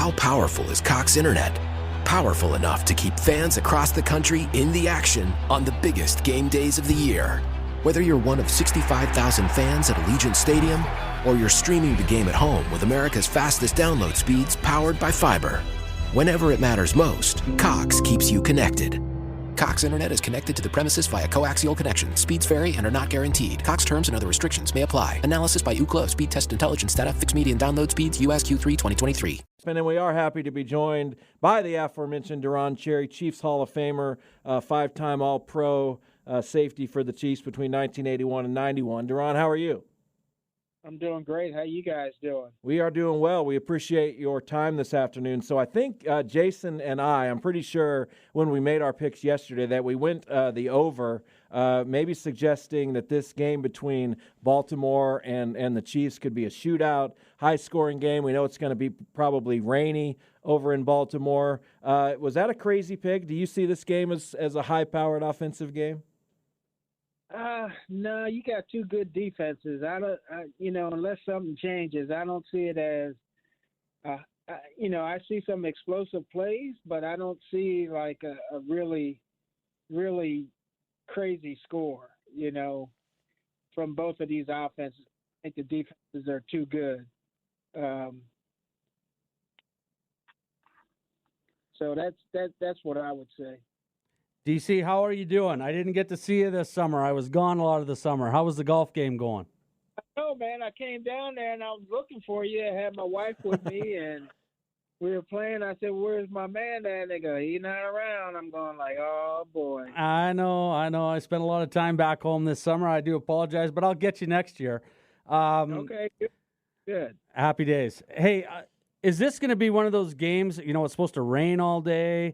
How powerful is Cox Internet? Powerful enough to keep fans across the country in the action on the biggest game days of the year. Whether you're one of 65,000 fans at Allegiant Stadium or you're streaming the game at home with America's fastest download speeds powered by fiber. Whenever it matters most, Cox keeps you connected. Cox Internet is connected to the premises via coaxial connection. Speeds vary and are not guaranteed. Cox terms and other restrictions may apply. Analysis by Ookla of Speed Test Intelligence data. Fixed median download speeds. US Q3 2023. And we are happy to be joined by the aforementioned Deron Cherry, Chiefs Hall of Famer, five-time All-Pro safety for the Chiefs between 1981 and 91. Deron, how are you? I'm doing great. How you guys doing? We are doing well. We appreciate your time this afternoon. So I think Jason and I'm pretty sure when we made our picks yesterday that we went the over, maybe suggesting that this game between Baltimore and the Chiefs could be a shootout, high-scoring game. We know it's going to be probably rainy over in Baltimore. Was that a crazy pick? Do you see this game as a high-powered offensive game? No, you got two good defenses. Unless something changes, I don't see it as, I see some explosive plays, but I don't see like a really, really crazy score, from both of these offenses. I think the defenses are too good. So that's what I would say. DC, how are you doing? I didn't get to see you this summer. I was gone a lot of the summer. How was the golf game going? Oh, man, I came down there and I was looking for you. I had my wife with me and we were playing. I said, "Where's my man at?" They go, "He's not around." I'm going like, oh, boy. I know. I spent a lot of time back home this summer. I do apologize, but I'll get you next year. Okay, good. Happy days. Hey, is this going to be one of those games, it's supposed to rain all day?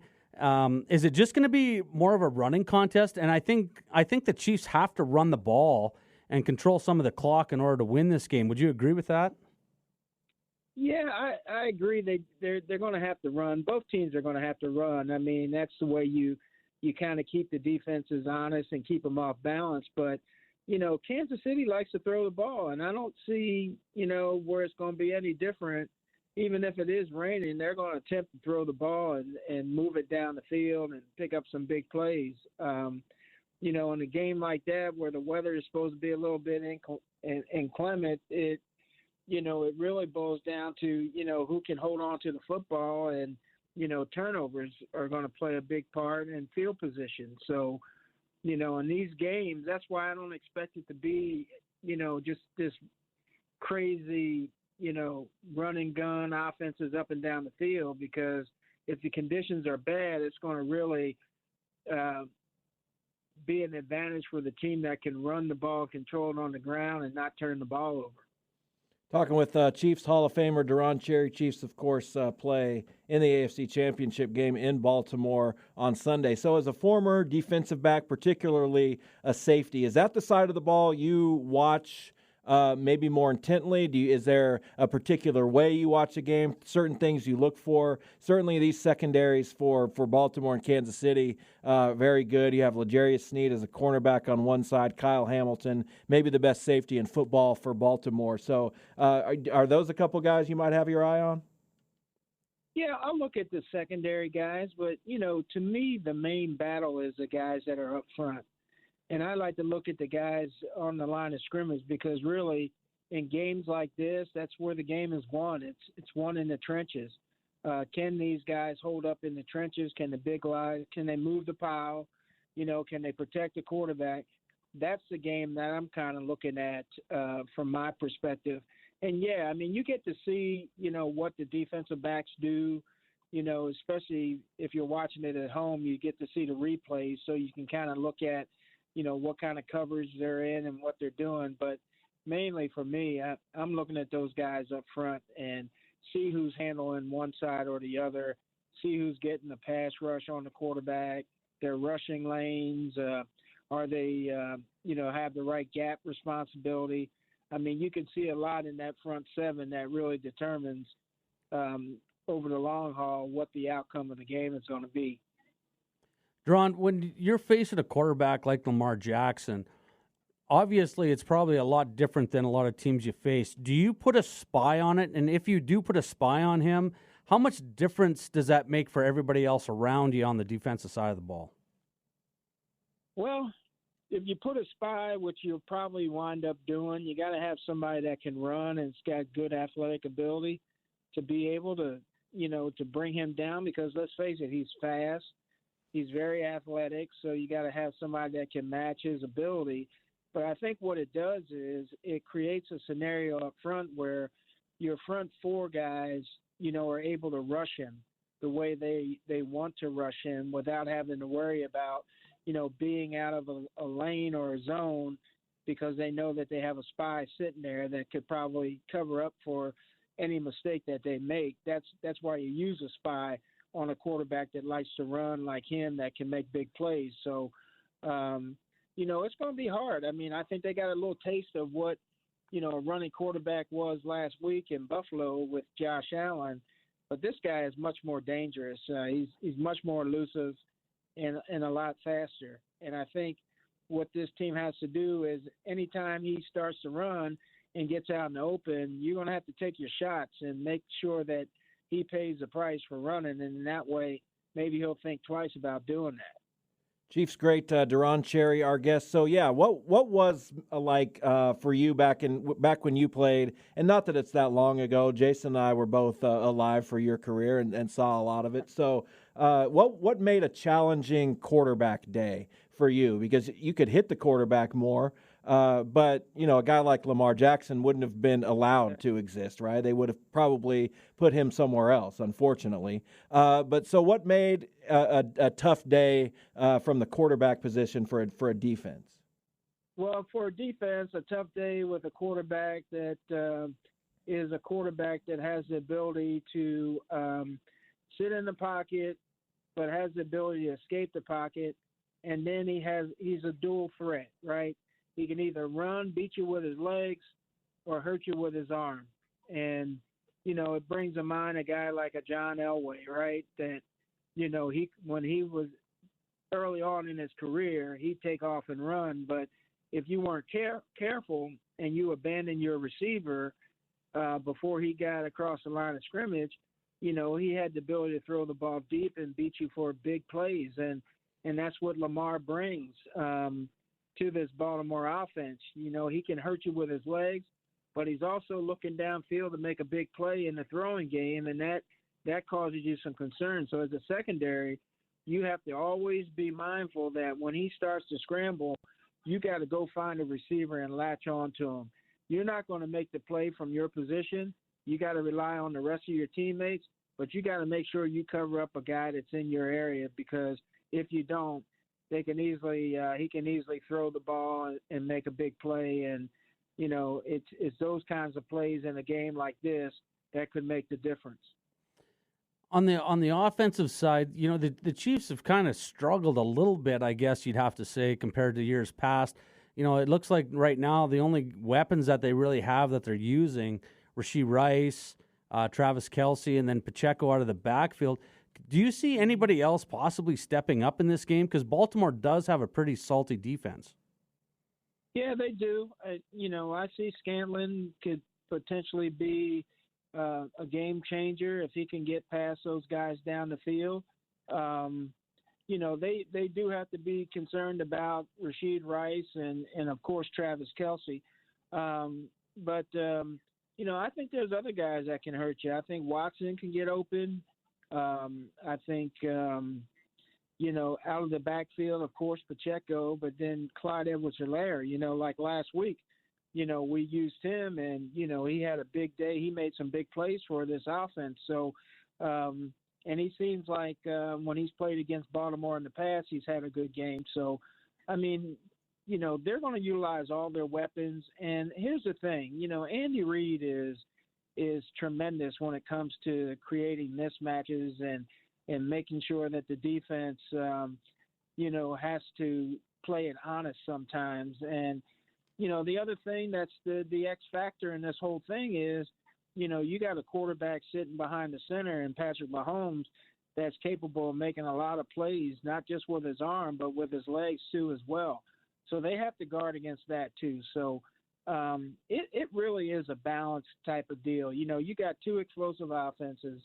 Is it just going to be more of a running contest? And I think the Chiefs have to run the ball and control some of the clock in order to win this game. Would you agree with that? Yeah, I agree. They're going to have to run. Both teams are going to have to run. I mean, that's the way you kind of keep the defenses honest and keep them off balance. But, Kansas City likes to throw the ball, and I don't see, where it's going to be any different. Even if it is raining, they're going to attempt to throw the ball and move it down the field and pick up some big plays. In a game like that where the weather is supposed to be a little bit inclement, it really boils down to, who can hold on to the football, and, turnovers are going to play a big part in field position. So, in these games, that's why I don't expect it to be, just this crazy – run and gun offenses up and down the field, because if the conditions are bad, it's going to really be an advantage for the team that can run the ball, control it on the ground, and not turn the ball over. Talking with Chiefs Hall of Famer Deron Cherry. Chiefs, of course, play in the AFC Championship game in Baltimore on Sunday. So as a former defensive back, particularly a safety, is that the side of the ball you watch maybe more intently? Is there a particular way you watch a game, certain things you look for? Certainly these secondaries for Baltimore and Kansas City, very good. You have L'Jarius Sneed as a cornerback on one side, Kyle Hamilton, maybe the best safety in football for Baltimore. So are those a couple guys you might have your eye on? Yeah, I'll look at the secondary guys, but, to me, the main battle is the guys that are up front. And I like to look at the guys on the line of scrimmage, because really in games like this, that's where the game is won. It's won in the trenches. Can these guys hold up in the trenches? Can the big guys, can they move the pile? Can they protect the quarterback? That's the game that I'm kind of looking at from my perspective. And, yeah, I mean, you get to see, what the defensive backs do, especially if you're watching it at home, you get to see the replays, so you can kind of look at, what kind of coverage they're in and what they're doing. But mainly for me, I'm looking at those guys up front and see who's handling one side or the other, see who's getting the pass rush on the quarterback, their rushing lanes, are they, have the right gap responsibility. I mean, you can see a lot in that front seven that really determines over the long haul what the outcome of the game is going to be. Deron, when you're facing a quarterback like Lamar Jackson, obviously it's probably a lot different than a lot of teams you face. Do you put a spy on it? And if you do put a spy on him, how much difference does that make for everybody else around you on the defensive side of the ball? Well, if you put a spy, which you'll probably wind up doing, you got to have somebody that can run and has got good athletic ability to be able to, to bring him down, because let's face it, he's fast. He's very athletic, so you got to have somebody that can match his ability. But I think what it does is it creates a scenario up front where your front four guys, are able to rush him the way they want to rush him without having to worry about, being out of a lane or a zone, because they know that they have a spy sitting there that could probably cover up for any mistake that they make. That's why you use a spy on a quarterback that likes to run like him, that can make big plays. So, it's going to be hard. I mean, I think they got a little taste of what, a running quarterback was last week in Buffalo with Josh Allen, but this guy is much more dangerous. He's much more elusive and a lot faster. And I think what this team has to do is anytime he starts to run and gets out in the open, you're going to have to take your shots and make sure that he pays the price for running. And in that way, maybe he'll think twice about doing that. Chiefs great, Deron Cherry, our guest. So yeah, what was like for you back when you played? And not that it's that long ago. Jason and I were both alive for your career and saw a lot of it. So what made a challenging quarterback day for you? Because you could hit the quarterback more, but a guy like Lamar Jackson wouldn't have been allowed to exist, right? They would have probably put him somewhere else, unfortunately. But so what made a tough day from the quarterback position for a defense? Well, for a defense, a tough day with a quarterback that is a quarterback that has the ability to sit in the pocket, but has the ability to escape the pocket, and then he's a dual threat, right? He can either run, beat you with his legs, or hurt you with his arm. And, it brings to mind a guy like a John Elway, right? That, when he was early on in his career, he'd take off and run. But if you weren't careful and you abandoned your receiver before he got across the line of scrimmage, he had the ability to throw the ball deep and beat you for big plays. And that's what Lamar brings to this Baltimore offense. He can hurt you with his legs, but he's also looking downfield to make a big play in the throwing game, and that causes you some concern. So as a secondary, you have to always be mindful that when he starts to scramble, you got to go find a receiver and latch on to him. You're not going to make the play from your position. You got to rely on the rest of your teammates, but you got to make sure you cover up a guy that's in your area, because if you don't, he can easily throw the ball and make a big play. And, it's those kinds of plays in a game like this that could make the difference. On the offensive side, the Chiefs have kind of struggled a little bit, I guess you'd have to say, compared to years past. It looks like right now the only weapons that they really have that they're using, Rashee Rice, Travis Kelce, and then Pacheco out of the backfield. Do you see anybody else possibly stepping up in this game? Because Baltimore does have a pretty salty defense. Yeah, they do. I see Scantlin could potentially be a game changer if he can get past those guys down the field. They do have to be concerned about Rashee Rice and of course Travis Kelce. But I think there's other guys that can hurt you. I think Watson can get open. I think out of the backfield, of course, Pacheco, but then Clyde Edwards-Helaire, like last week, we used him and, he had a big day. He made some big plays for this offense. So, and he seems like when he's played against Baltimore in the past, he's had a good game. So, I mean, they're going to utilize all their weapons. And here's the thing, Andy Reid is tremendous when it comes to creating mismatches and making sure that the defense, has to play it honest sometimes. And, the other thing that's the X factor in this whole thing is, you got a quarterback sitting behind the center in Patrick Mahomes that's capable of making a lot of plays, not just with his arm, but with his legs too as well. So they have to guard against that too. So it really is a balanced type of deal. You got two explosive offenses.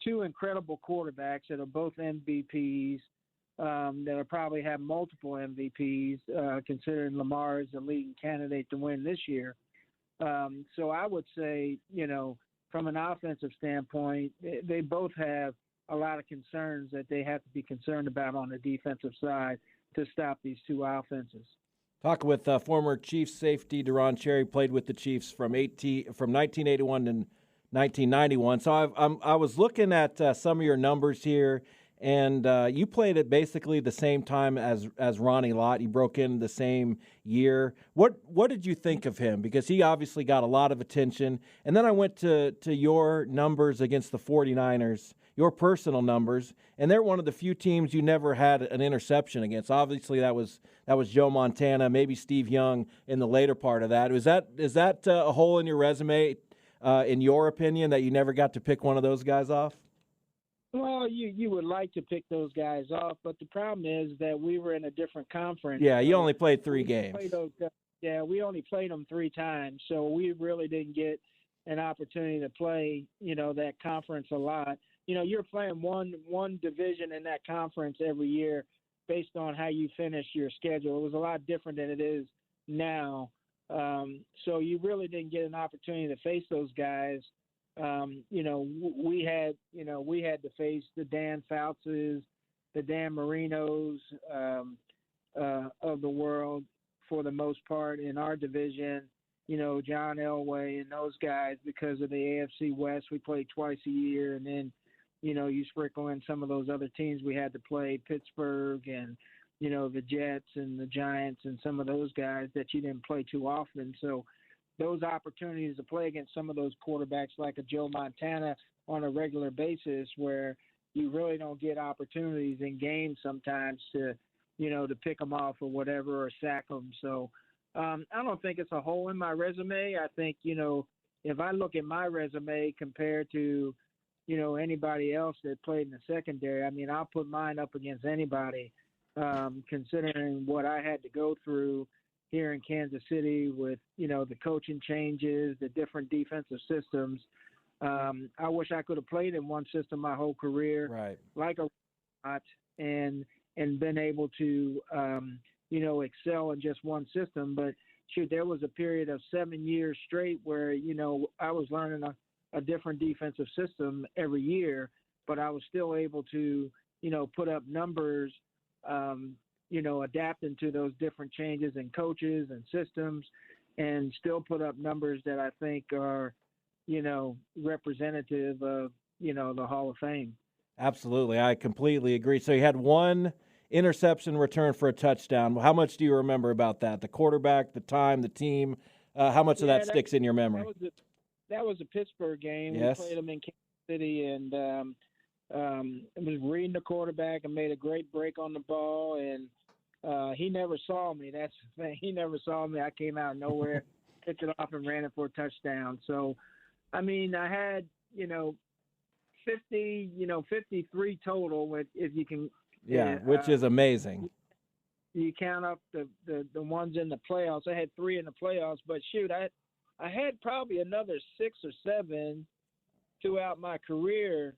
two incredible quarterbacks that are both MVPs, that'll probably have multiple MVPs, considering Lamar is the leading candidate to win this year. So I would say, from an offensive standpoint, they both have a lot of concerns that they have to be concerned about on the defensive side to stop these two offenses. Talk with former Chiefs safety Deron Cherry, played with the Chiefs from 1981 to 1991. So I was looking at some of your numbers here, and you played at basically the same time as Ronnie Lott. You broke in the same year. What did you think of him? Because he obviously got a lot of attention. And then I went to your numbers against the 49ers, your personal numbers, and they're one of the few teams you never had an interception against. Obviously, that was Joe Montana, maybe Steve Young in the later part of that. Is that a hole in your resume, in your opinion, that you never got to pick one of those guys off? Well, you would like to pick those guys off, but the problem is that we were in a different conference. Yeah, you only played 3 games. We only played them 3 times, so we really didn't get an opportunity to play, that conference a lot. You're playing one division in that conference every year based on how you finish your schedule. It was a lot different than it is now. So you really didn't get an opportunity to face those guys. We had to face the Dan Foutses, the Dan Marinos of the world for the most part in our division. John Elway and those guys, because of the AFC West, we played twice a year, and then you sprinkle in some of those other teams we had to play, Pittsburgh and the Jets and the Giants and some of those guys that you didn't play too often. So those opportunities to play against some of those quarterbacks like a Joe Montana on a regular basis, where you really don't get opportunities in games sometimes to pick them off or whatever, or sack them. So I don't think it's a hole in my resume. I think, if I look at my resume compared to, anybody else that played in the secondary, I'll put mine up against anybody, considering what I had to go through here in Kansas City with, the coaching changes, the different defensive systems. I wish I could have played in one system my whole career, right, like a lot, and been able to, excel in just one system. But shoot, there was a period of 7 years straight where, I was learning a different defensive system every year, but I was still able to, put up numbers, adapting to those different changes in coaches and systems, and still put up numbers that I think are, representative of, the Hall of Fame. Absolutely. I completely agree. So you had one interception return for a touchdown. How much do you remember about that? The quarterback, the time, the team, how much of that sticks in your memory? That was a Pittsburgh game. Yes. We played them in Kansas City, and I was reading the quarterback and made a great break on the ball, and he never saw me. That's the thing. He never saw me. I came out of nowhere, picked it off, and ran it for a touchdown. So, I had, 53 total, if you can. Yeah, which is amazing. You count up the ones in the playoffs. I had 3 in the playoffs, but shoot, I had probably another 6 or 7 throughout my career,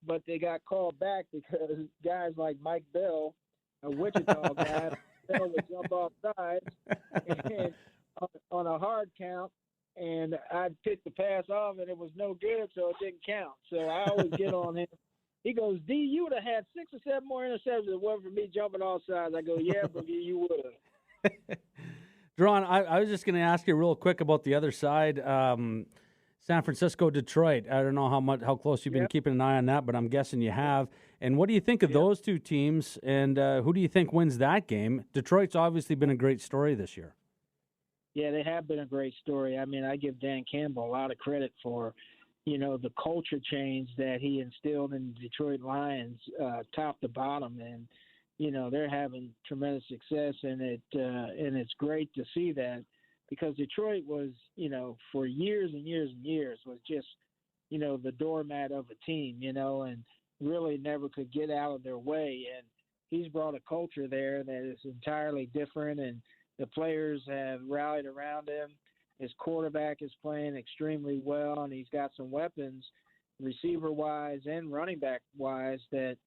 but they got called back because guys like Mike Bell, a Wichita guy, Bell would jump off sides and on a hard count, and I'd pick the pass off, and it was no good, so it didn't count. So I always get on him. He goes, D, you would have had 6 or 7 more interceptions if it wasn't for me jumping off sides. I go, yeah, Boogie, you would have. Deron, I was just going to ask you real quick about the other side, San Francisco, Detroit. I don't know how close you've been keeping an eye on that, but I'm guessing you have. And what do you think of those two teams, and who do you think wins that game? Detroit's obviously been a great story this year. Yeah, they have been a great story. I give Dan Campbell a lot of credit for, the culture change that he instilled in the Detroit Lions, top to bottom. And, they're having tremendous success, and it's great to see that, because Detroit was, for years and years and years was just, the doormat of a team, and really never could get out of their way. And he's brought a culture there that is entirely different, and the players have rallied around him. His quarterback is playing extremely well, and he's got some weapons, receiver-wise and running back-wise, that,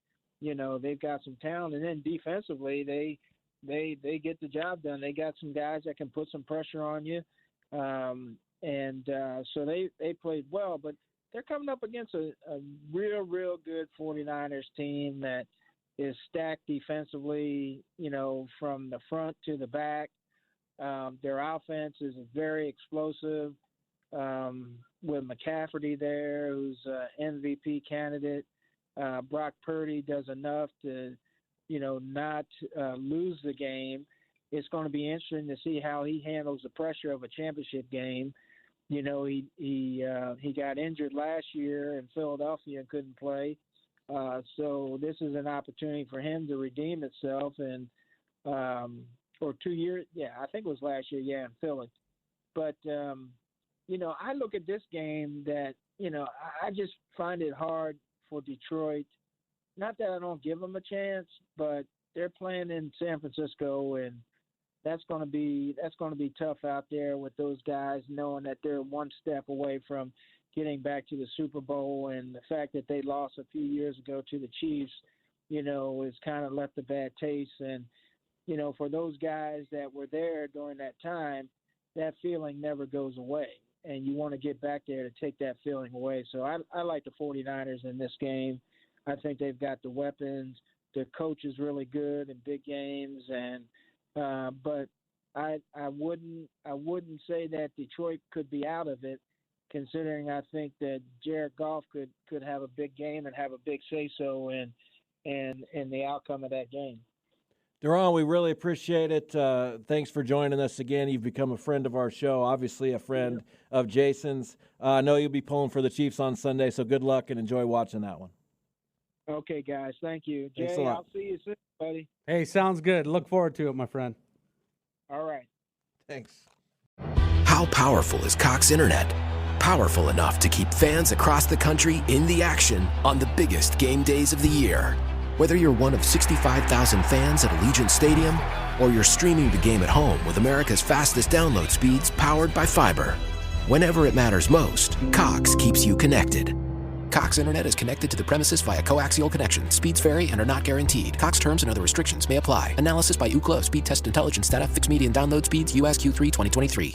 they've got some talent. And then defensively, they get the job done. They got some guys that can put some pressure on you. So they played well, but they're coming up against a real good 49ers team that is stacked defensively, from the front to the back. Their offense is very explosive, with McCaffrey there, who's an MVP candidate. Brock Purdy does enough to, not lose the game. It's going to be interesting to see how he handles the pressure of a championship game. He got injured last year in Philadelphia and couldn't play. So this is an opportunity for him to redeem itself. And or 2 years, I think it was last year, in Philly. But I look at this game that I just find it hard for Detroit. Not that I don't give them a chance, but they're playing in San Francisco, and that's going to be tough out there with those guys, knowing that they're one step away from getting back to the Super Bowl, and the fact that they lost a few years ago to the Chiefs, has kind of left a bad taste. And for those guys that were there during that time, that feeling never goes away, and you want to get back there to take that feeling away. So I like the 49ers in this game. I think they've got the weapons. The coach is really good in big games, and but I wouldn't say that Detroit could be out of it, considering I think that Jared Goff could have a big game and have a big say-so in the outcome of that game. Deron, we really appreciate it. Thanks for joining us again. You've become a friend of our show, obviously a friend of Jason's. I know you'll be pulling for the Chiefs on Sunday, so good luck and enjoy watching that one. Okay, guys. Thank you. Thanks Jay, a lot. I'll see you soon, buddy. Hey, sounds good. Look forward to it, my friend. All right. Thanks. How powerful is Cox Internet? Powerful enough to keep fans across the country in the action on the biggest game days of the year. Whether you're one of 65,000 fans at Allegiant Stadium or you're streaming the game at home with America's fastest download speeds powered by fiber. Whenever it matters most, Cox keeps you connected. Cox Internet is connected to the premises via coaxial connection. Speeds vary and are not guaranteed. Cox terms and other restrictions may apply. Analysis by Ookla of Speed Test Intelligence data. Fixed median download speeds. US Q3 2023.